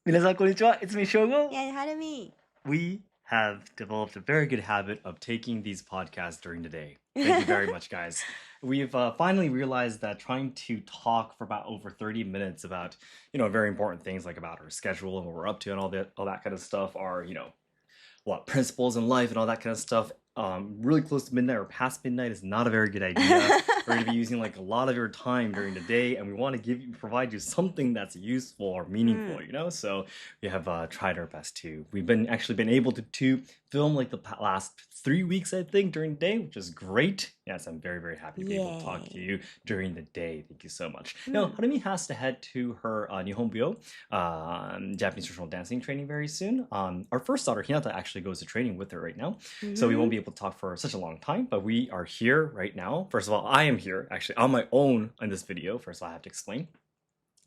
皆さんこんにちは. It's me, Shogo. Yeah, Harumi. We have developed a very good habit of taking these podcasts during the day. Thank you very much, guys. We've finally realized that trying to talk for about over 30 minutes about, very important things like about our schedule and what we're up to and all that kind of stuff are, principles in life and all that kind of stuff. Really close to midnight or past midnight is not a very good idea. We're going to be using like a lot of your time during the day, and we want to provide you something that's useful or meaningful, So we have tried our best to. We've been able to film like the last 3 weeks, I think, during the day, which is great. Yes, I'm very, very happy to be able to talk to you during the day. Thank you so much. Now, Harumi has to head to her Nihonbyo, Japanese traditional dancing training very soon. Our first daughter, Hinata, actually goes to training with her right now. So we won't be able to talk for such a long time, but we are here right now. First of all, I am here actually on my own in this video. First of all, I have to explain.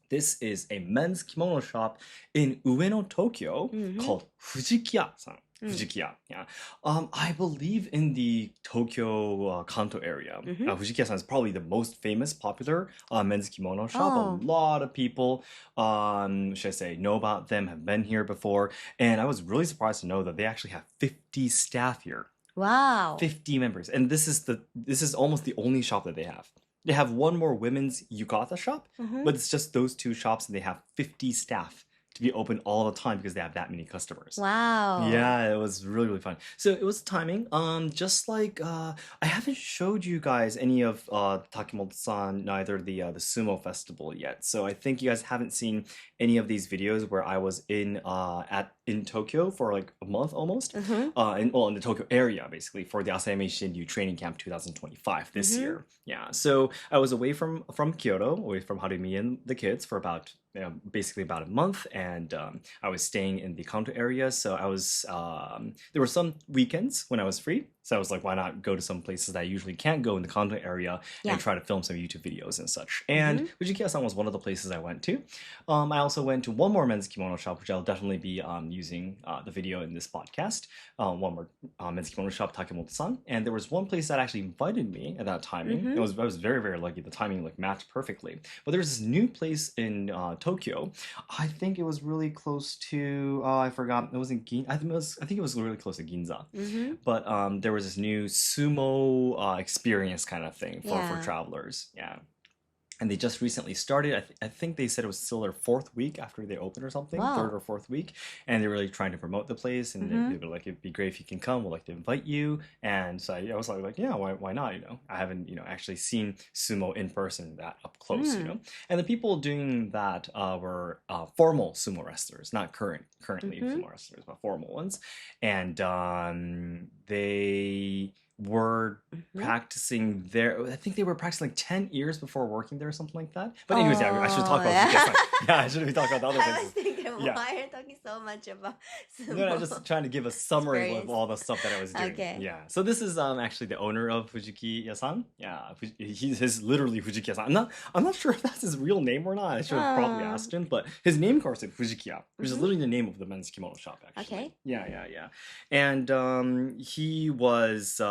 This is a men's kimono shop in Ueno, Tokyo called Fujikiya-san. Fujikiya, yeah. I believe in the Tokyo Kanto area. Fujikiya-san is probably the most famous, popular men's kimono shop. A lot of people, should I say, know about them, have been here before. And I was really surprised to know that they actually have 50 staff here. Wow. 50 members. And this is almost the only shop that they have. They have one more women's yukata shop, but it's just those two shops, and they have 50 staff to be open all the time because they have that many customers. Wow. Yeah, it was really, really fun. So it was timing. Just like I haven't showed you guys any of Takemoto-san, neither the sumo festival yet. So I think you guys haven't seen any of these videos where I was in Tokyo for like a month almost. In the Tokyo area basically for the Asayama Ichiden Ryu training camp 2025 this year. Yeah. So I was away from Kyoto, away from Harumi and the kids for about basically about a month, and I was staying in the Kanto area. So I was there were some weekends when I was free, so I was like, why not go to some places that I usually can't go in the Kanto area and try to film some YouTube videos and such. And Fujikiya-san was one of the places I went to. I also went to one more men's kimono shop, which I'll definitely be using the video in this podcast. One more men's kimono shop, Takemoto-san. And there was one place that actually invited me at that timing. I was very, very lucky. The timing like matched perfectly. But there's this new place in Tokyo. I think it was really close to I forgot. It wasn't I think it was really close to Ginza. But there was this new sumo experience kind of thing for travelers. Yeah. And they just recently started. I think they said it was still their 4th week after they opened or something, 3rd or 4th week. And they're really trying to promote the place. And they were like, it'd be great if you can come. We'd like to invite you. And so I was like, yeah, why not? I haven't, actually seen sumo in person that up close, And the people doing that were formal sumo wrestlers, not currently sumo wrestlers, but formal ones. And they were practicing there. I think they were practicing like 10 years before working there or something like that. But anyways, I should talk about I should be talking about the other I was things. thinking, why are you talking so much about sumo? No, I'm just trying to give a summary of all the stuff that I was doing. Okay. Yeah. So this is actually the owner of Fujikiya-san. Yeah, he's literally Fujikiya-san. I'm not sure if that's his real name or not. I should have probably asked him, but his name card said Fujikiya, which is literally the name of the men's kimono shop actually. Okay. Yeah. And he was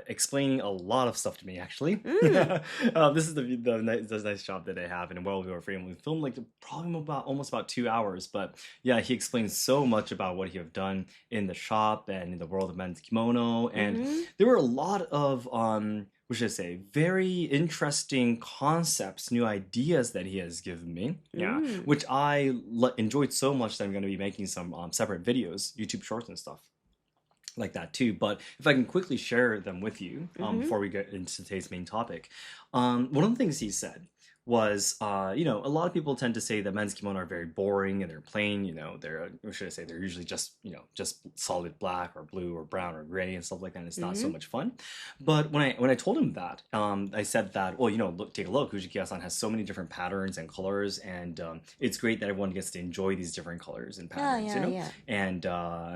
explaining a lot of stuff to me actually. This is the nice shop that I have, and while we were filming, we filmed like probably almost about 2 hours. But yeah, he explained so much about what he have done in the shop and in the world of men's kimono, and there were a lot of what should I say, very interesting concepts, new ideas that he has given me. Yeah, which I enjoyed so much that I'm going to be making some separate videos, YouTube shorts and stuff like that too. But if I can quickly share them with you before we get into today's main topic, one of the things he said was, a lot of people tend to say that men's kimono are very boring and they're plain, they're, what should I say, they're usually just, just solid black or blue or brown or gray and stuff like that, and it's not so much fun. But when I told him that, I said that, well, take a look, Fujikiya-san has so many different patterns and colors, and it's great that everyone gets to enjoy these different colors and patterns, and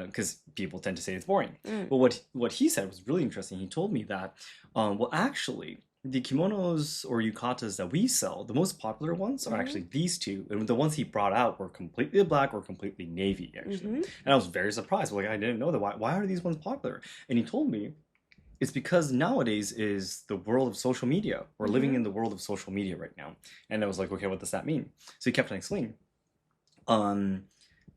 because people tend to say it's boring. But what he said was really interesting. He told me that, well, actually, the kimonos or yukatas that we sell, the most popular ones are actually these two. And the ones he brought out were completely black or completely navy, actually. And I was very surprised. Like, I didn't know that. Why are these ones popular? And he told me it's because nowadays is the world of social media. We're living in the world of social media right now. And I was like, okay, what does that mean? So he kept on explaining.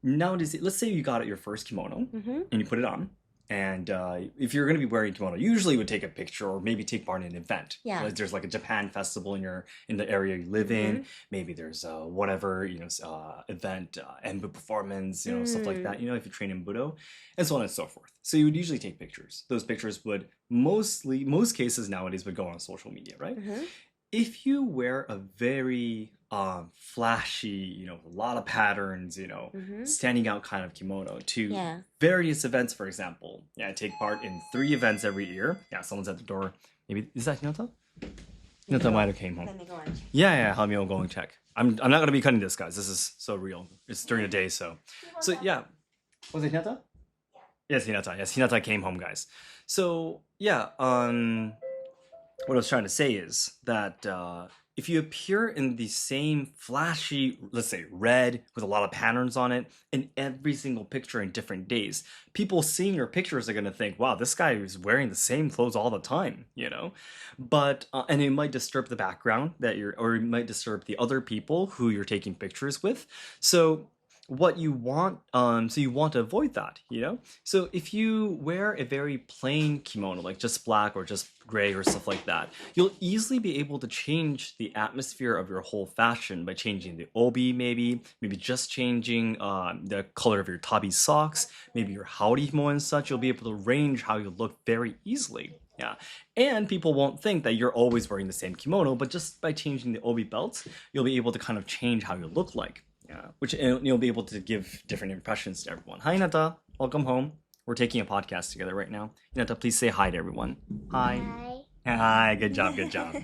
nowadays, let's say you got your first kimono Mm-hmm. and you put it on. And if you're going to be wearing kimono, usually you would take a picture or maybe take part in an event. Yeah. Like there's like a Japan festival in the area you live in. Maybe there's whatever event, enbu performance, stuff like that. If you train in budo, and so on and so forth. So you would usually take pictures. Those pictures would most cases nowadays would go on social media, right? Mm-hmm. If you wear a very flashy, a lot of patterns, Mm-hmm. standing out kind of kimono to Yeah. various events, for example. Yeah, I take part in 3 events every year. Yeah, someone's at the door. Maybe is that Hinata? Hinata might have came home. Let me go and check. Yeah, help me go and check. I'm not gonna be cutting this, guys. This is so real. It's during the day, so yeah. Was it Hinata? Yes, Hinata. Yes, Hinata came home, guys. So yeah, what I was trying to say is that if you appear in the same flashy, let's say red with a lot of patterns on it, in every single picture in different days, people seeing your pictures are going to think, wow, this guy is wearing the same clothes all the time, But, and it might disturb the background or it might disturb the other people who you're taking pictures with. So what you want, so you want to avoid that, So if you wear a very plain kimono, like just black or just gray or stuff like that, you'll easily be able to change the atmosphere of your whole fashion by changing the obi, maybe just changing the color of your tabi socks, maybe your haori and such. You'll be able to range how you look very easily. Yeah, and people won't think that you're always wearing the same kimono, but just by changing the obi belts, you'll be able to kind of change how you look like. Yeah, which you'll be able to give different impressions to everyone. Hi, Hinata. Welcome home. We're taking a podcast together right now. Hinata, please say hi to everyone. Hi. Hi. Good job. Good job.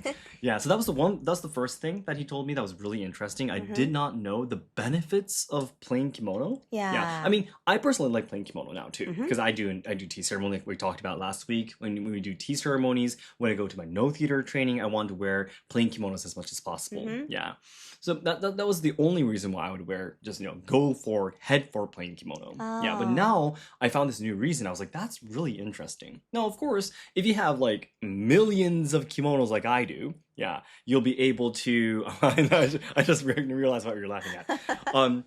Yeah, so that's the first thing that he told me that was really interesting. I did not know the benefits of plain kimono. Yeah. I mean, I personally like plain kimono now too, because I do tea ceremony like we talked about last week. When we do tea ceremonies, when I go to my no theater training, I want to wear plain kimonos as much as possible. Yeah. So that was the only reason why I would wear just go head for plain kimono. Yeah, but now I found this new reason. I was like, that's really interesting. Now, of course, if you have like millions of kimonos like I do, yeah, you'll be able to. I just realized what you're laughing at.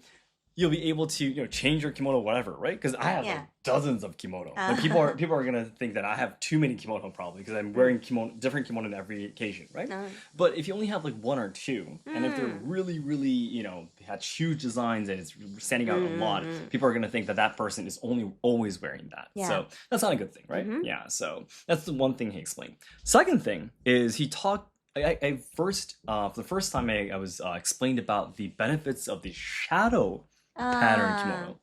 You'll be able to change your kimono, whatever, right? Because I have like dozens of kimono. Like people are gonna think that I have too many kimono probably because I'm wearing different kimono on every occasion, right? But if you only have like 1 or 2, and if they're really, really had huge designs and it's standing out a lot, people are gonna think that person is always wearing that. Yeah. So that's not a good thing, right? Yeah. So that's the one thing he explained. Second thing is he talked. I first for the first time I was explained about the benefits of the shadow pattern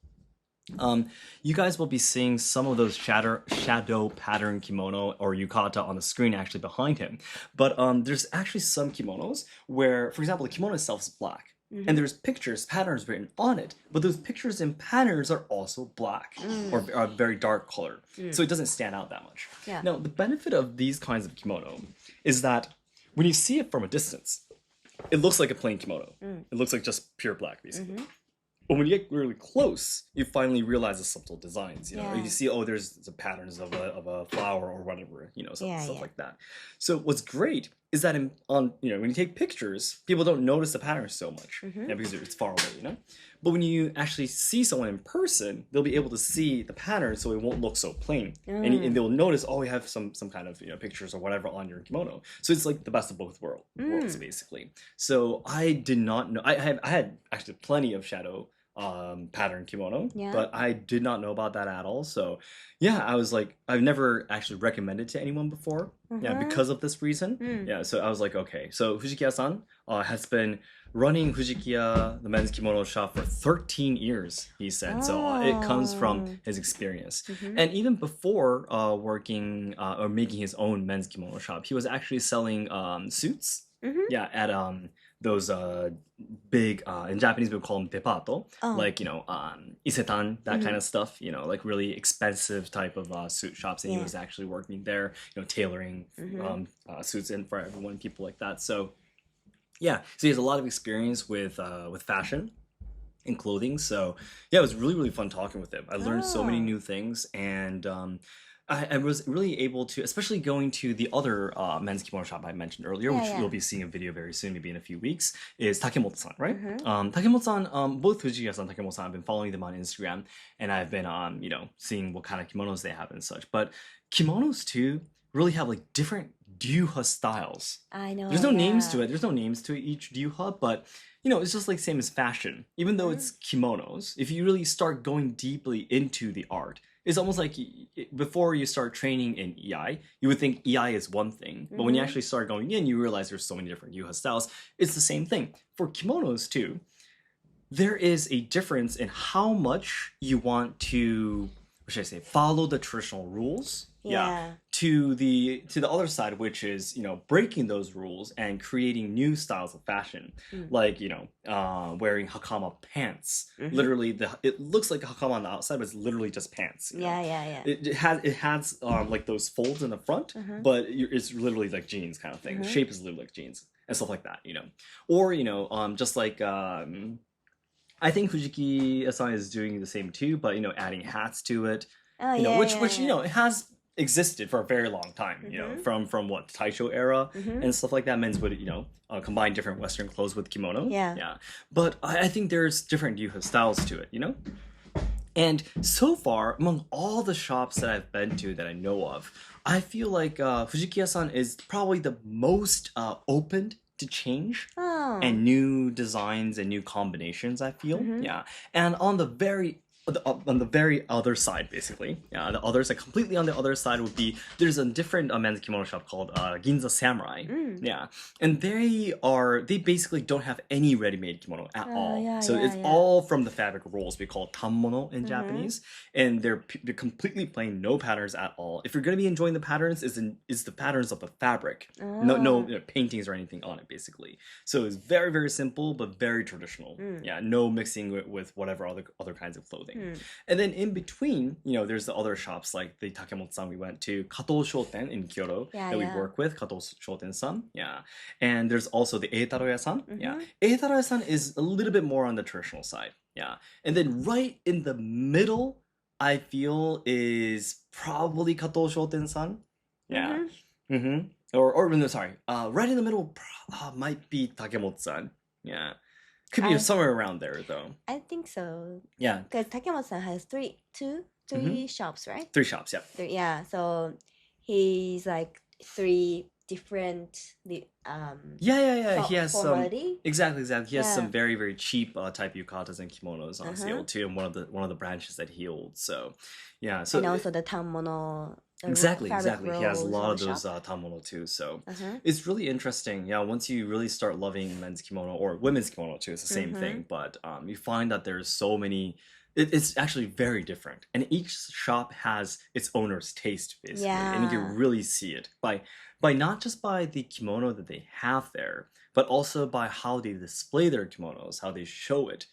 kimono. You guys will be seeing some of those shadow pattern kimono or yukata on the screen actually behind him. But there's actually some kimonos where, for example, the kimono itself is black. And there's patterns written on it, but those pictures and patterns are also black or a very dark color. So it doesn't stand out that much. Yeah. Now, the benefit of these kinds of kimono is that when you see it from a distance, it looks like a plain kimono. It looks like just pure black, basically. But when you get really close, you finally realize the subtle designs. You see, there's the patterns of a flower or whatever, stuff like that. So what's great is that when you take pictures, people don't notice the patterns so much, because it's far away, But when you actually see someone in person, they'll be able to see the patterns, so it won't look so plain, and they'll notice, you have some kind of pictures or whatever on your kimono. So it's like the best of both worlds, basically. So I did not know. I had actually plenty of shadow pattern kimono, but I did not know about that at all. So yeah, I was like, I've never actually recommended to anyone before, because of this reason. Yeah, so I was like, okay, so Fujikiya-san has been running Fujikiya, the men's kimono shop, for 13 years, he said. So it comes from his experience. And even before working or making his own men's kimono shop, he was actually selling suits. Yeah, at those big in Japanese we would call them depato, like Isetan, that kind of stuff, like really expensive type of suit shops, and he was actually working there, tailoring suits in for everyone, people like that. So yeah, so he has a lot of experience with fashion and clothing. So yeah, it was really, really fun talking with him. I learned so many new things, and I was really able to, especially going to the other men's kimono shop I mentioned earlier, Yeah, which yeah. you'll be seeing a video very soon, maybe in a few weeks, is Takemoto-san, right? Mm-hmm. Takemoto-san, both Fujita-san and Takemoto-san, I've been following them on Instagram, and I've been, seeing what kind of kimonos they have and such. But kimonos too really have like different ryuha styles. I know, There's no names yeah. to it. There's no names to each ryuha, but it's just like same as fashion. Even though Mm-hmm. it's kimonos, if you really start going deeply into the art, it's almost like before you start training in EI, you would think EI is one thing, but when you Mm-hmm. actually start going in, you realize there's so many different yuha styles. It's the same thing for kimonos too. There is a difference in how much you want to, what should I say, follow the traditional rules. Yeah. Yeah. To the other side, which is breaking those rules and creating new styles of fashion, Mm. like wearing hakama pants. Mm-hmm. Literally, it looks like a hakama on the outside, but it's literally just pants. Yeah, yeah. It has like those folds in the front, Mm-hmm. but it's literally like jeans kind of thing. The Mm-hmm. shape is literally like jeans and stuff like that. Or just like I think Fujiki-san is doing the same too, but adding hats to it, Oh, yeah, which yeah. it has existed for a very long time, Mhm. from what Taisho era Mhm. and stuff like that. Men's would combine different Western clothes with kimono. Yeah. Yeah, but I think there's different yuha styles to it, And so far, among all the shops that I've been to that I know of, I feel like Fujikiya-san is probably the most open to change Oh. and new designs and new combinations, I feel. Mhm. Yeah. And on the very other side, basically, the other side, completely on the other side would be, there's a different men's kimono shop called Ginza Samurai. Mm. Yeah. And they basically don't have any ready-made kimono at all. Yeah, So yeah, it's yeah. all from the fabric rolls we call tammono in Mhm. Japanese, and they're completely plain, no patterns at all. If you're going to be enjoying the patterns, is the patterns of the fabric. No Oh. paintings or anything on it, basically. So it's very, very simple, but very traditional. Mm. Yeah, no mixing with whatever other kinds of clothing. Mm. And then in between, there's the other shops like the Takemoto-san we went to, Kato Shoten in Kyoto, Yeah, that we yeah. work with, Kato Shoten-san. Yeah. And there's also the Eitaro-ya-san. Yeah. Mhm. Eitaro-ya-san is a little bit more on the traditional side. Yeah. And then right in the middle, I feel, is probably Kato Shoten-san. Yeah. Mhm. Mm-hmm. Or no, sorry. Right in the middle might be Takemoto-san. Yeah. Could be I- somewhere around there, though. I think so. Yeah. Because Takemoto-san has three shops, right? 3 shops, yeah. Yeah. So he's like three different Yeah. He has some. formality. Exactly. He has some Yeah. very, very cheap type yukatas and kimonos on sale Uh-huh. too, and one of the branches that he holds. So, yeah. So And also the tammono. The exactly. fabric He has a rolls lot on of the those shop. tamono too. So Uh-huh. it's really interesting. Yeah, once you really start loving men's kimono or women's kimono too, it's the same Mhm. thing. But you find that there's so many. It's actually very different, and each shop has its owner's taste, basically, and you Yeah. can really see it by not just by the kimono that they have there, but also by how they display their kimonos, how they show it,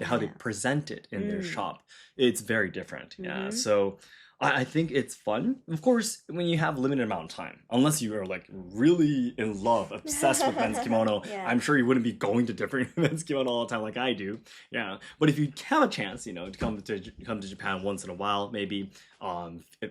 how they Yeah. present it in their Mm. shop. It's very different. Yeah, Mhm. so. I think it's fun. Of course, when you have limited amount of time, unless you are like really in love, obsessed with men's kimono, Yeah. I'm sure you wouldn't be going to different men's kimono all the time like I do. Yeah, but if you have a chance, to come to Japan once in a while, maybe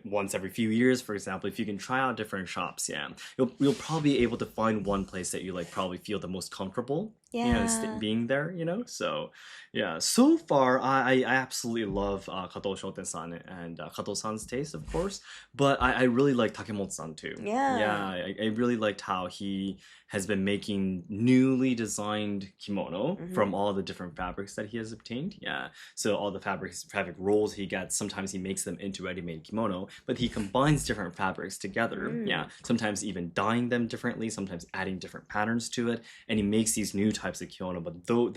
once every few years, for example, if you can try out different shops, yeah, you'll probably be able to find one place that you like probably feel the most comfortable. Yeah. Being there, So, yeah. So far, I absolutely love Kato Shoten-san and Kato-san's taste, of course. But I really like Takemoto-san too. Yeah. Yeah. I really liked how he has been making newly designed kimono Mhm. from all the different fabrics that he has obtained. Yeah. So all the fabric rolls he gets, sometimes he makes them into ready-made kimono, but he combines different fabrics together. Mm. Yeah. Sometimes even dyeing them differently, sometimes adding different patterns to it, and he makes these new types of kimono. But though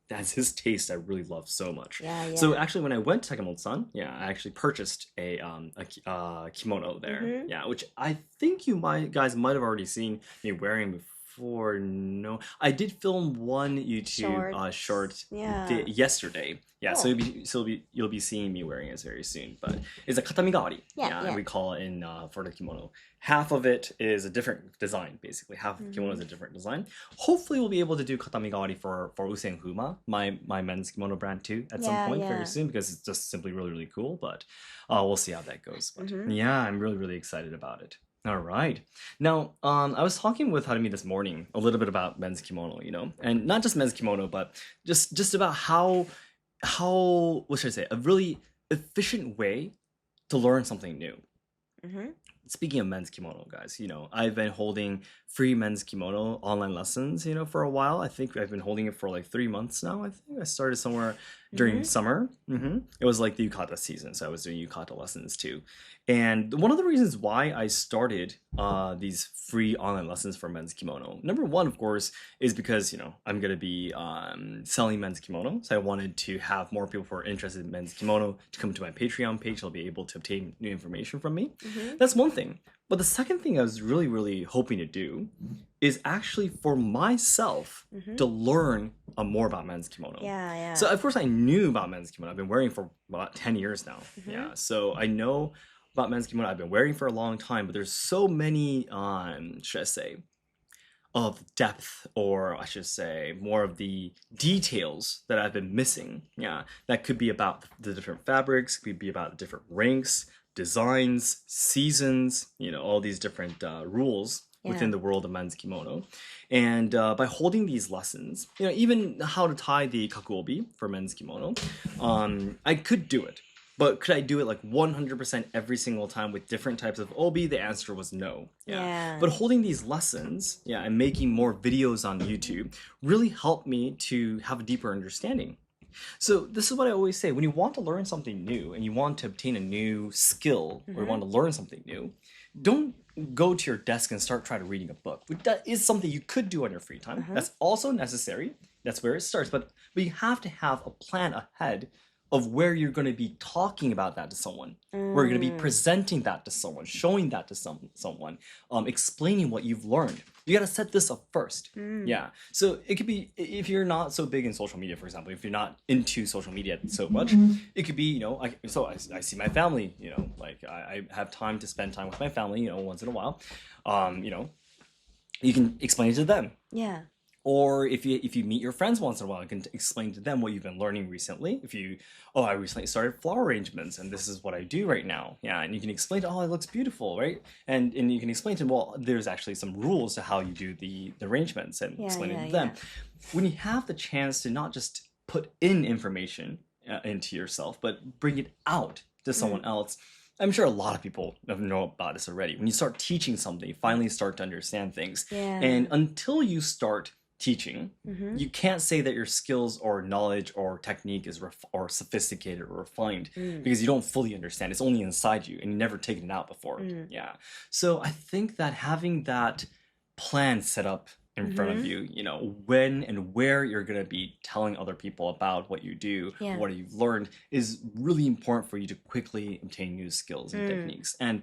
that's his taste, I really love so much. Yeah. So actually, when I went to Takemoto-san, I actually purchased a kimono there. Mhm. Yeah, which I think you guys might have already seen me wearing before. No, I did film one YouTube short Yeah. yesterday. Yeah, Cool. you'll be seeing me wearing it very soon. But it's a katamigari. Yeah, yeah. We call it in for the kimono. Half of it is a different design, basically. Half of the kimono is a different design. Hopefully, we'll be able to do katamigari for Usen Huma, my men's kimono brand too, at some point very soon, because it's just simply really, really cool. But we'll see how that goes. But yeah, I'm really, really excited about it. All right. Now, I was talking with Harumi this morning a little bit about men's kimono, and not just men's kimono, but just about how what should I say, a really efficient way to learn something new. Speaking of men's kimono, guys, I've been holding free men's kimono online lessons, for a while. I think I've been holding it for like 3 months now. I think I started somewhere during summer. It was like the yukata season, so I was doing yukata lessons too. And one of the reasons why I started these free online lessons for men's kimono, number one, of course, is because, I'm going to be selling men's kimono. So I wanted to have more people who are interested in men's kimono to come to my Patreon page. They'll be able to obtain new information from me. That's one thing. But the second thing I was really, really hoping to do is actually for myself to learn more about men's kimono. Yeah. So, of course, I knew about men's kimono. I've been wearing for about 10 years now. Yeah. So I know about men's kimono. I've been wearing for a long time, but there's so many, should I say, of depth, or I should say more of the details that I've been missing. Yeah. That could be about the different fabrics, could be about the different ranks, designs, seasons, all these different rules within the world of men's kimono. And by holding these lessons, even how to tie the kakuobi for men's kimono, I could do it. But could I do it like 100% every single time with different types of obi? The answer was no. Yeah. But holding these lessons, and making more videos on YouTube really helped me to have a deeper understanding. So this is what I always say. When you want to learn something new and you want to obtain a new skill or you want to learn something new, don't go to your desk and start trying to reading a book. That is something you could do on your free time. That's also necessary. That's where it starts. But you have to have a plan ahead of where you're going to be talking about that to someone, where you're going to be presenting that to someone, showing that to someone, explaining what you've learned. You got to set this up first. Yeah. So it could be, if you're not so big in social media, for example, if you're not into social media so much, it could be, I see my family, like I have time to spend time with my family, once in a while. You can explain it to them. Yeah. Or if you meet your friends once in a while, you can explain to them what you've been learning recently. I recently started flower arrangements and this is what I do right now. Yeah, and you can explain it looks beautiful, right? And you can explain to them, well, there's actually some rules to how you do the arrangements and explain it to them. When you have the chance to not just put in information into yourself, but bring it out to someone else, I'm sure a lot of people know about this already. When you start teaching something, you finally start to understand things. Yeah. And until you start teaching, you can't say that your skills or knowledge or technique is or sophisticated or refined because you don't fully understand. It's only inside you and you've never taken it out before. Yeah. So I think that having that plan set up in front of you, when and where you're going to be telling other people about what you do, what you've learned, is really important for you to quickly obtain new skills and techniques. And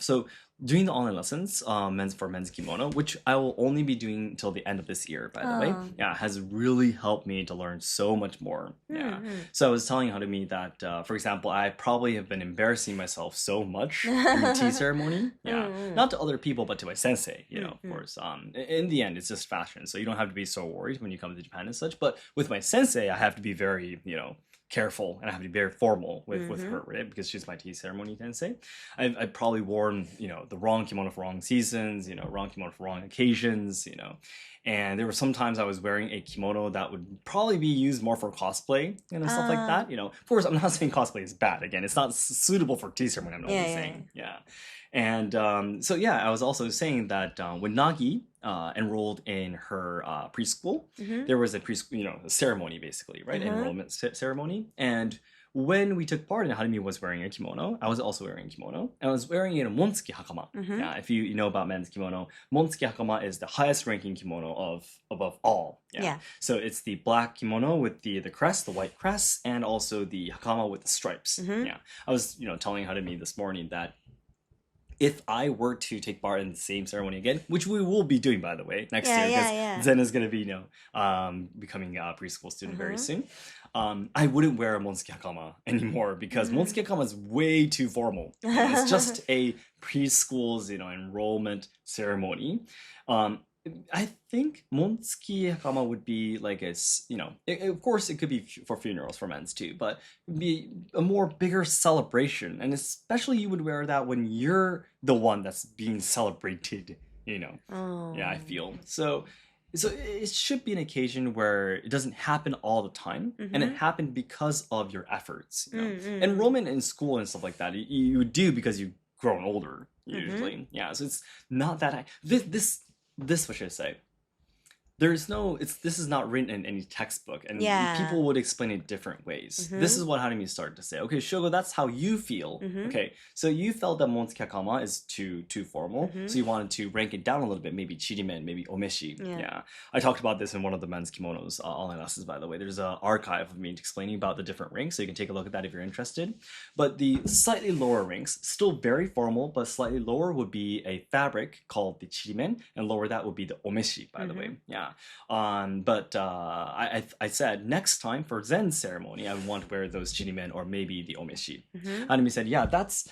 so doing the online lessons, men's kimono, which I will only be doing until the end of this year, by the way, has really helped me to learn so much more. So I was telling Harumi that, for example, I probably have been embarrassing myself so much in the tea ceremony. Not to other people, but to my sensei, of course. In the end, it's just fashion, so you don't have to be so worried when you come to Japan and such. But with my sensei, I have to be very, careful, and I have to be very formal with her, right? Because she's my tea ceremony sensei. I've probably worn, the wrong kimono for wrong seasons, wrong kimono for wrong occasions, and there were some times I was wearing a kimono that would probably be used more for cosplay and stuff like that. Of course, I'm not saying cosplay is bad. Again, it's not suitable for tea ceremony. I'm not saying. And I was also saying that when Nagi enrolled in her preschool, there was a preschool, a ceremony basically, right? Enrollment ceremony. And when we took part in it, Harumi was wearing a kimono. I was also wearing a kimono. And I was wearing a monsuki hakama. Yeah, if you know about men's kimono, monsuki hakama is the highest ranking kimono above all. So it's the black kimono with the crest, the white crest, and also the hakama with the stripes. I was telling Harumi this morning that if I were to take part in the same ceremony again, which we will be doing, by the way, next Yeah, year, because yeah, yeah. Zen is going to be, becoming a preschool student very soon. I wouldn't wear a Monsuki Hakama anymore because Monsuki Hakama is way too formal. And it's just a preschool's, enrollment ceremony. I think Monsuki Hakama would be like of course it could be for funerals for men's too, but it would be a more bigger celebration, and especially you would wear that when you're the one that's being celebrated. Oh. Yeah, I feel so. So it should be an occasion where it doesn't happen all the time, and it happened because of your efforts. Enrollment in school and stuff like that, you do because you've grown older usually. Yeah, so it's not that. This what should I say? This is not written in any textbook, and people would explain it different ways. This is what Hanami started to say. Okay, Shogo, that's how you feel. Okay, so you felt that Monsuki Hakama is too formal, so you wanted to rank it down a little bit, maybe chirimen, maybe omeshi. Yeah. I talked about this in one of the men's kimonos online lessons, by the way. There's an archive of me explaining about the different ranks, so you can take a look at that if you're interested. But the slightly lower ranks, still very formal, but slightly lower would be a fabric called the chirimen, and lower that would be the omeshi, by the way. Yeah. But I said next time for Zen ceremony, I would want to wear those chirimen or maybe the omeshi. Anime said, yeah, that's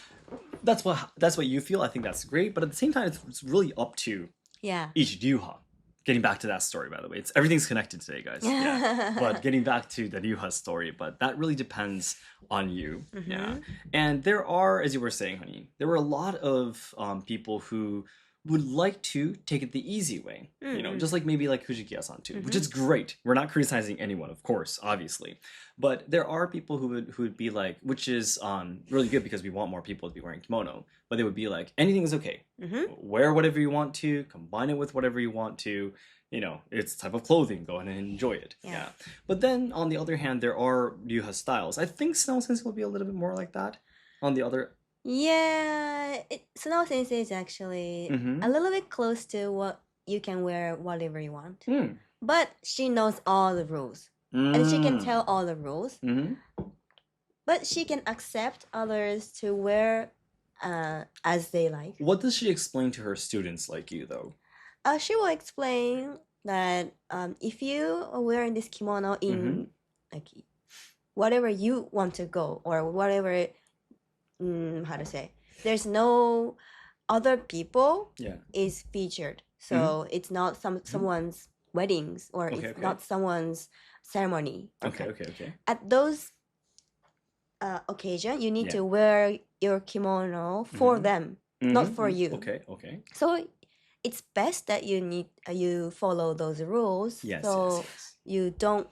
what you feel. I think that's great, but at the same time, it's really up to each ryuha. Getting back to that story, by the way, everything's connected today, guys. Yeah. But getting back to the ryuha story, but that really depends on you. Yeah. And there are, as you were saying, honey, there were a lot of people who would like to take it the easy way, just like maybe like Fujikiya-san too, which is great. We're not criticizing anyone, of course, obviously, but there are people who would be like, which is really good because we want more people to be wearing kimono, but they would be like, anything is okay. Wear whatever you want to, combine it with whatever you want to. It's a type of clothing. Go ahead and enjoy it. Yeah. But then on the other hand, there are ryuha styles. I think Snow Sensei will be a little bit more like that. On the other. Yeah, Snow Sensei is actually a little bit close to what you can wear whatever you want. But she knows all the rules. And she can tell all the rules. But she can accept others to wear as they like. What does she explain to her students like you, though? She will explain that if you are wearing this kimono in like whatever you want to go or whatever... how to say, there's no other people is featured, so it's not someone's weddings or it's not someone's ceremony. Okay. At those occasion, you need to wear your kimono for them, not for you. Okay. So it's best that you follow those rules, so you don't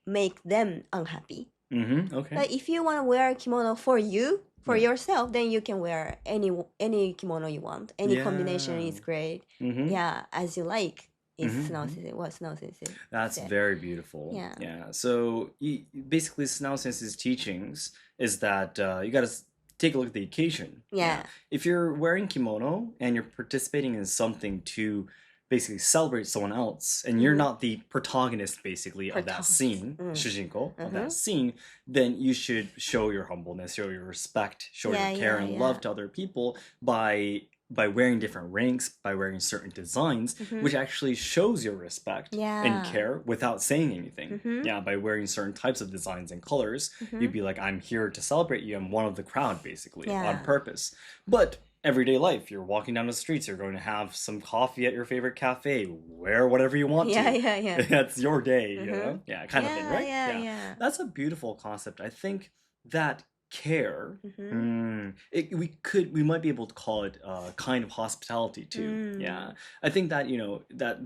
make them unhappy. Okay. But if you want to wear a kimono for you, for yourself, then you can wear any kimono you want. Any combination is great. Yeah, as you like. Is Snow Sensei, what Snow Sensei That's said. very beautiful. Yeah. So basically, Snow Sensei's teachings is that you got to take a look at the occasion. Yeah. If you're wearing kimono and you're participating in something to basically celebrate someone else, and you're not the protagonist basically of that scene, shujinko of that scene, then you should show your humbleness, show your respect, show your care and love to other people by wearing different ranks, by wearing certain designs, which actually shows your respect and care without saying anything. Yeah, by wearing certain types of designs and colors, you'd be like, I'm here to celebrate you. I'm one of the crowd, basically, on purpose. But everyday life, you're walking down the streets, you're going to have some coffee at your favorite cafe, wear whatever you want to. Yeah. That's your day, you know? Yeah, kind of thing, right? Yeah. That's a beautiful concept. I think that care, we might be able to call it kind of hospitality too. Yeah, I think that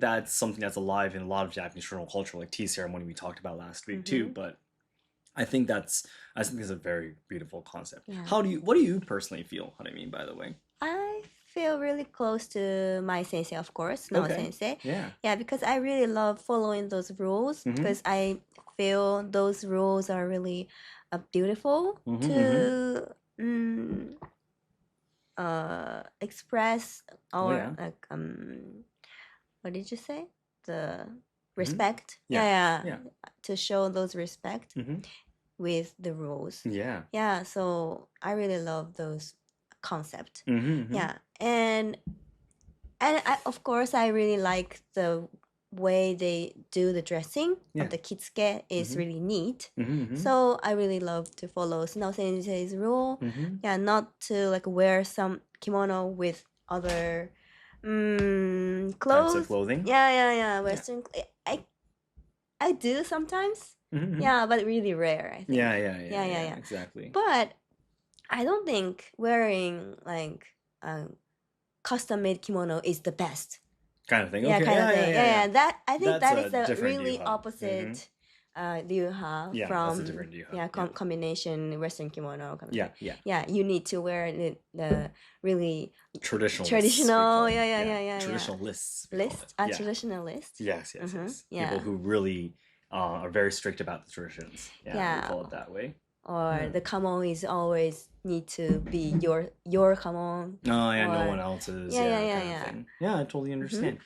that's something that's alive in a lot of Japanese traditional culture, like tea ceremony we talked about last week too. But I think that's a very beautiful concept. What do you personally feel? What I mean, by the way, I feel really close to my sensei, of course, no sensei. Yeah, because I really love following those rules because I feel those rules are really beautiful to express our what did you say, the respect to show those respect with the rules. So I really love those concept. Mm-hmm. Yeah, and of course I really like the way they do the dressing Yeah. of the kitsuke is Mhm. really neat. Mm-hmm. So I really love to follow Snow Sensei's rule. Mm-hmm. Yeah, not to like wear some kimono with other Types clothes. of clothing. Yeah. Western. I do sometimes. Mm-hmm. Yeah, but really rare. I think. Yeah. Exactly. But I don't think wearing like custom made kimono is the best. Kind of thing. Yeah, Okay. kind of thing. Yeah. That I think That's that a is a different really Ryuha. opposite ryuha Yeah, from that's a different Ryuha. Combination Western kimono kind of Yeah, thing. yeah. Yeah, you need to wear the really Traditional. Yeah. Traditional lists. Traditional list. Yes. Yeah. People who really are very strict about the traditions. Yeah. We call it that way. Or the kamon is always need to be your kamon. Oh yeah, no or- one else's. Yeah. Thing. Yeah, I totally understand.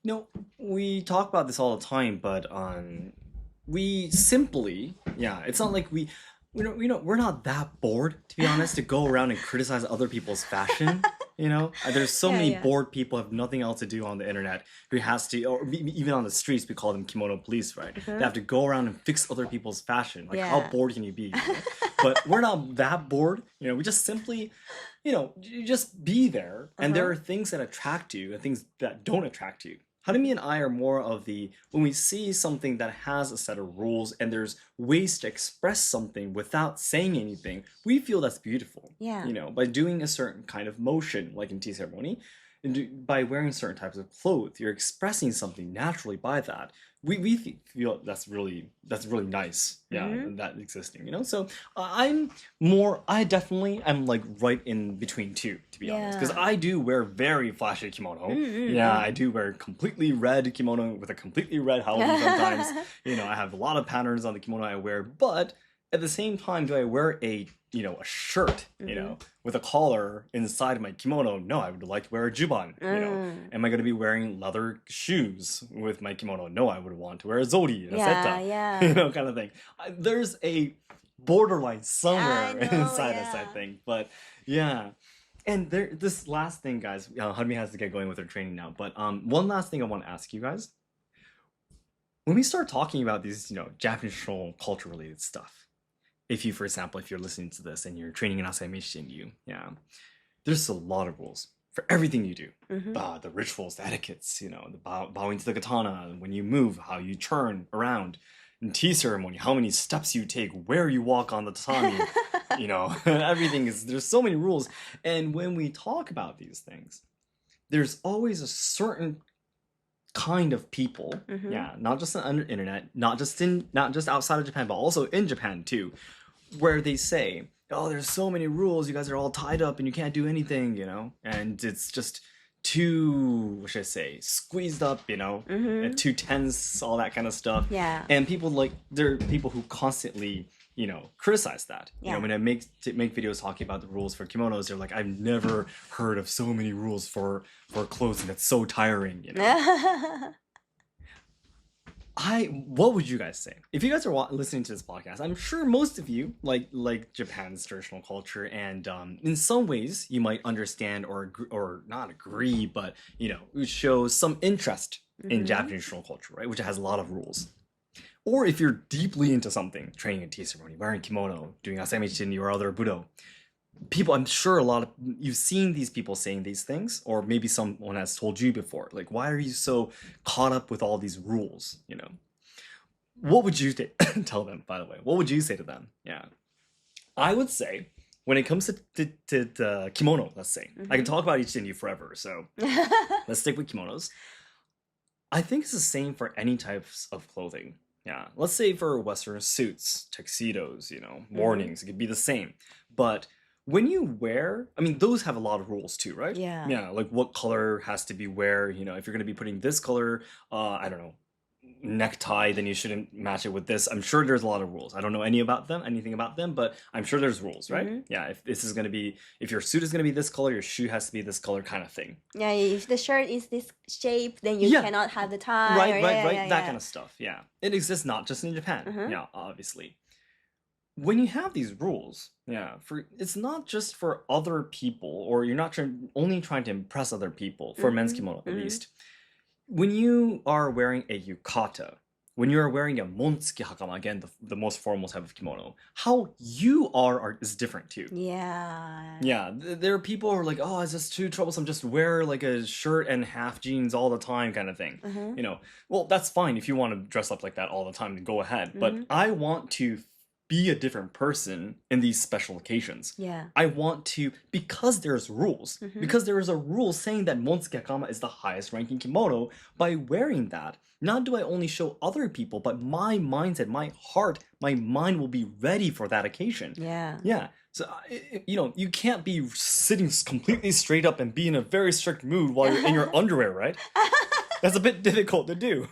No, we talk about this all the time, but we simply, it's not like we're not that bored, to be honest, to go around and criticize other people's fashion. There's so many bored people who have nothing else to do on the internet who has to, or even on the streets, we call them kimono police, right? They have to go around and fix other people's fashion. Like, how bored can you be? But we're not that bored. We just simply, you just be there, and there are things that attract you and things that don't attract you. Harumi and I are more of when we see something that has a set of rules and there's ways to express something without saying anything, we feel that's beautiful. Yeah. By doing a certain kind of motion, like in tea ceremony, and by wearing certain types of clothes, you're expressing something naturally by that. We feel that's really nice. That existing. So I definitely am like right in between two, to be honest, because I do wear very flashy kimono. I do wear completely red kimono with a completely red halo sometimes. I have a lot of patterns on the kimono I wear, but at the same time, do I wear a shirt, with a collar inside my kimono? No, I would like to wear a juban. Am I going to be wearing leather shoes with my kimono? No, I would want to wear a zori and a seta, kind of thing. There's a borderline somewhere inside us, I think. But yeah. And this last thing, guys, Harumi has to get going with her training now. But one last thing I want to ask you guys. When we start talking about these, Japanese traditional culture related stuff, for example, if you're listening to this and you're training in Asayama Ichiden Ryu, there's a lot of rules for everything you do. The rituals, the etiquettes, the bowing to the katana, when you move, how you turn around, in tea ceremony, how many steps you take, where you walk on the tatami, everything there's so many rules. And when we talk about these things, there's always a certain kind of people, not just on the internet, not just outside of Japan, but also in Japan too, where they say, oh, there's so many rules, you guys are all tied up and you can't do anything, and it's just too, what should I say, squeezed up, and too tense, all that kind of stuff. And there are people who constantly criticize that. When I make videos talking about the rules for kimonos, they're like, I've never heard of so many rules for clothing. That's so tiring. What would you guys say if you guys are listening to this podcast? I'm sure most of you like Japan's traditional culture, and in some ways you might understand or not agree, but show some interest in Japanese traditional culture, right? Which has a lot of rules. Or if you're deeply into something, training in tea ceremony, wearing kimono, doing Asayama Ichiden or other Budo, people, I'm sure you've seen these people saying these things, or maybe someone has told you before, like, why are you so caught up with all these rules, What would you tell them, by the way? What would you say to them? I would say, when it comes to kimono, let's say, I can talk about Ichiden Ryu forever, so let's stick with kimonos. I think it's the same for any types of clothing. Let's say for Western suits, tuxedos, mornings, it could be the same. But when you wear, those have a lot of rules too, right? Like what color has to be wear, if you're going to be putting this color, I don't know, necktie, then you shouldn't match it with this. I'm sure there's a lot of rules. I don't know anything about them, but I'm sure there's rules, right? If your suit is going to be this color, your shoe has to be this color, kind of thing. If the shirt is this shape, then you cannot have the tie. Right, that kind of stuff. It exists not just in Japan, obviously. when you have these rules, it's not just for other people, or you're not only trying to impress other people, for men's kimono at least. When you are wearing a yukata, when you're wearing a monsuke hakama, again, the most formal type of kimono, how you are is different too. Yeah. Yeah, there are people who are like, oh, it's just too troublesome, just wear like a shirt and half jeans all the time kind of thing. You know, well, that's fine if you want to dress up like that all the time, go ahead. But I want to be a different person in these special occasions. Yeah. I want to, because there's rules, because there is a rule saying that monsuke hakama is the highest ranking kimono, by wearing that, not do I only show other people, but my mindset, my heart, my mind will be ready for that occasion. Yeah. Yeah. So, you know, you can't be sitting completely straight up and be in a very strict mood while you're in your underwear, right? That's a bit difficult to do.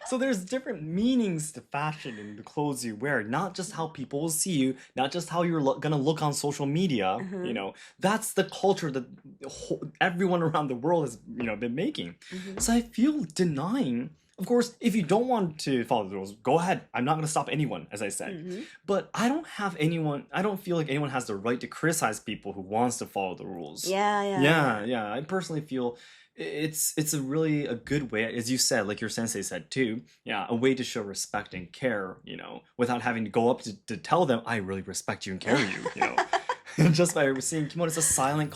So there's different meanings to fashion and the clothes you wear, not just how people will see you, not just how you're gonna look on social media. You know, that's the culture that everyone around the world has, you know, been making. So I feel denying. Of course, if you don't want to follow the rules, go ahead. I'm not gonna stop anyone, as I said. But I don't feel like anyone has the right to criticize people who wants to follow the rules. Yeah. I personally feel it's a really a good way, as you said, like your sensei said too, a way to show respect and care, you know, without having to go up to tell them, I really respect you and care you know. Just by seeing kimono, it's a silent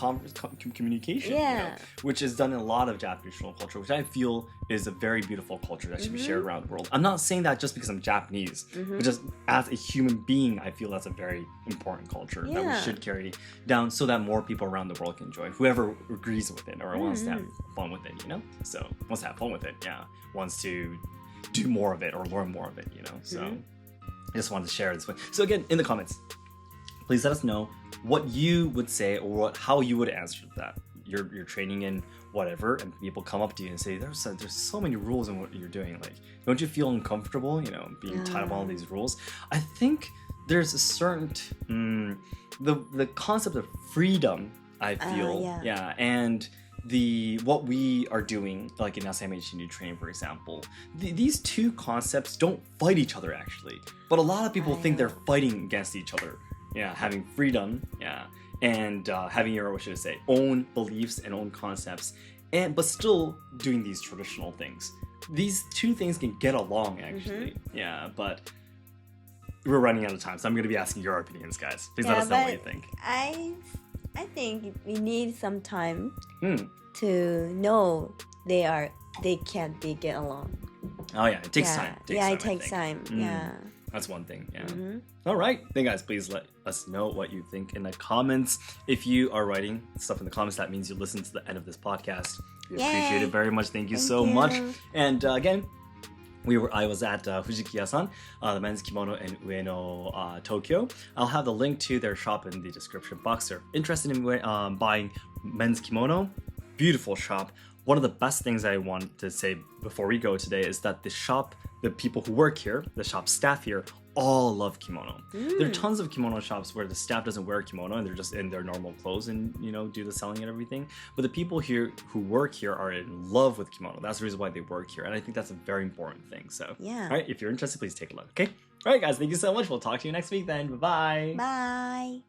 communication, you know, which is done in a lot of Japanese traditional culture, which I feel is a very beautiful culture that should be shared around the world. I'm not saying that just because I'm Japanese, but just as a human being, I feel that's a very important culture that we should carry down so that more people around the world can enjoy it. Whoever agrees with it or wants to have fun with it, you know? So, wants to have fun with it, wants to do more of it or learn more of it, you know? So, I just wanted to share this. So again, in the comments, please let us know what you would say or how you would answer that. You're training in whatever, and people come up to you and say, there's so many rules in what you're doing. Like, don't you feel uncomfortable, you know, being tied up on all these rules? I think there's a certain the concept of freedom, I feel, and what we are doing, like in Asayama Ichiden Ryu training, for example, these two concepts don't fight each other actually, but a lot of people think they're fighting against each other. Having freedom, and having your, what should I say, own beliefs and own concepts, but still doing these traditional things. These two things can get along actually, but we're running out of time, so I'm going to be asking your opinions, guys. Please let us know what you think. I think we need some time to know they can't get along. Oh yeah, it takes time. It takes time. That's one thing, All right, then guys, please let us know what you think in the comments. If you are writing stuff in the comments, that means you listen to the end of this podcast. We appreciate it very much. Thank you so much. And again, I was at Fujikiya-san, the men's kimono in Ueno, Tokyo. I'll have the link to their shop in the description box. If you're interested in buying men's kimono, beautiful shop. One of the best things I want to say before we go today is that the shop, the people who work here, the shop staff here, all love kimono. There are tons of kimono shops where the staff doesn't wear kimono and they're just in their normal clothes and, you know, do the selling and everything. But the people here who work here are in love with kimono. That's the reason why they work here. And I think that's a very important thing. So, all right, if you're interested, please take a look. Okay. All right, guys, thank you so much. We'll talk to you next week then. Bye-bye. Bye.